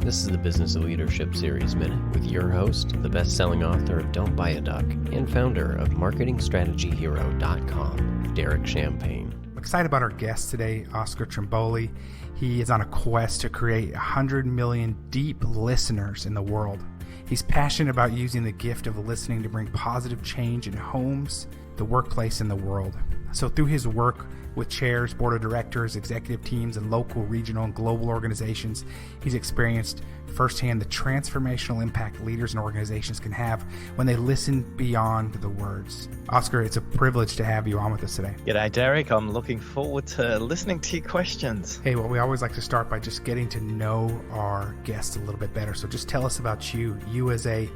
This is the Business of Leadership Series Minute with your host, the best-selling author of Don't Buy a Duck and founder of MarketingStrategyHero.com, Derek Champagne. I'm excited about our guest today, Oscar Trimboli. He is on a quest to create 100 million deep listeners in the world. He's passionate about using the gift of listening to bring positive change in homes, the workplace, and the world. So through his work with chairs, board of directors, executive teams, and local, regional, and global organizations, he's experienced firsthand the transformational impact leaders and organizations can have when they listen beyond the words. Oscar, it's a privilege to have you on with us today. G'day, Derek. I'm looking forward to listening to your questions. Hey, well, we always like to start by just getting to know our guests a little bit better. So just tell us about you as a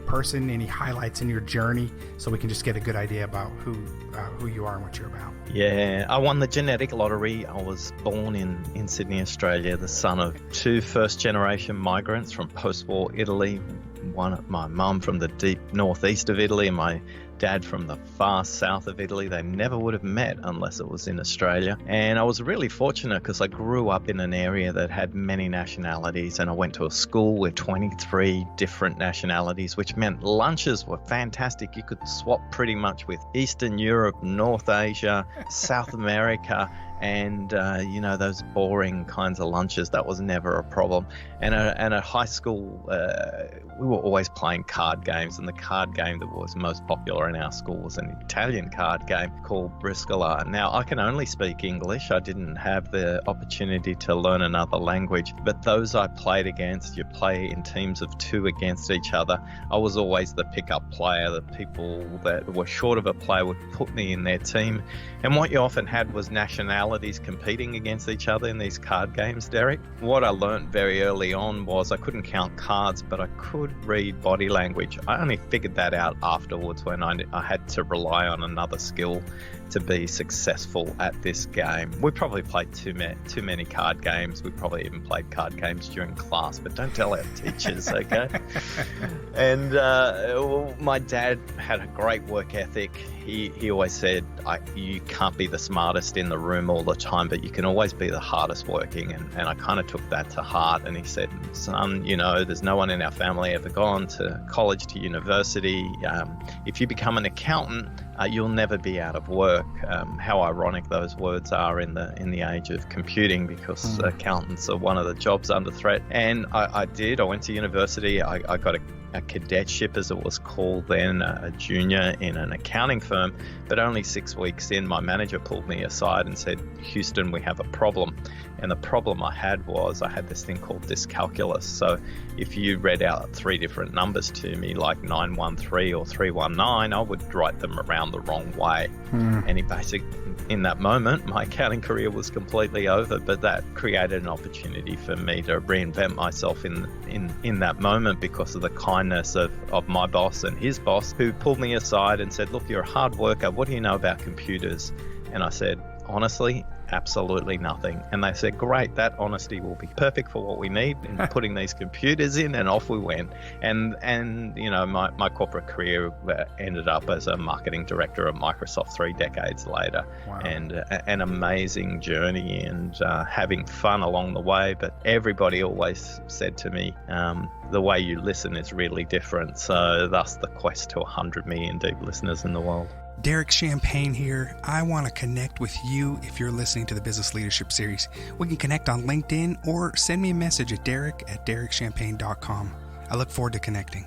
person, any highlights in your journey, so we can just get a good idea about who you are and what you're about. Yeah, I won the genetic lottery. I was born in Sydney, Australia, the son of two first-generation migrants from post-war Italy. My mum from the deep northeast of Italy and my dad from the far south of Italy. They never would have met unless it was in Australia. And I was really fortunate because I grew up in an area that had many nationalities, and I went to a school with 23 different nationalities, which meant lunches were fantastic. You could swap pretty much with Eastern Europe, North Asia, South America, and those boring kinds of lunches, that was never a problem. And at high school, we were always playing card games, and the card game that was most popular in our school was an Italian card game called Briscola. Now, I can only speak English. I didn't have the opportunity to learn another language, but those I played against, you play in teams of two against each other. I was always the pickup player. The people that were short of a player would put me in their team. And what you often had was nationalities competing against each other in these card games, Derek. What I learned very early on was I couldn't count cards, but I could read body language. I only figured that out afterwards when I had to rely on another skill to be successful at this game. We probably played too many card games. We probably even played card games during class, but don't tell our teachers, okay? And my dad had a great work ethic. He always said, you can't be the smartest in the room all the time, but you can always be the hardest working. And I kind of took that to heart. And he said, son, there's no one in our family ever gone to college, to university. If you become an accountant, you'll never be out of work. How ironic those words are in the age of computing, because accountants are one of the jobs under threat. And I went to university. I got a cadetship, as it was called then, a junior in an accounting firm. But only 6 weeks in, my manager pulled me aside and said, Houston, we have a problem. And the problem I had was I had this thing called dyscalculus. So if you read out 3 different numbers to me, like 913 or 319, I would write them around the wrong way. And in that moment, my accounting career was completely over, but that created an opportunity for me to reinvent myself in that moment because of the kindness of my boss and his boss, who pulled me aside and said, look, you're a hard worker. What do you know about computers? And I said, honestly, absolutely nothing. And they said, great, that honesty will be perfect for what we need in putting these computers in. And off we went. And my corporate career ended up as a marketing director at Microsoft 3 decades later. Wow. And an amazing journey, and having fun along the way. But everybody always said to me, the way you listen is really different. So thus the quest to 100 million deep listeners in the world. Derek Champagne here. I want to connect with you if you're listening to the Business Leadership Series. We can connect on LinkedIn or send me a message at derek@derekchampagne.com. I look forward to connecting.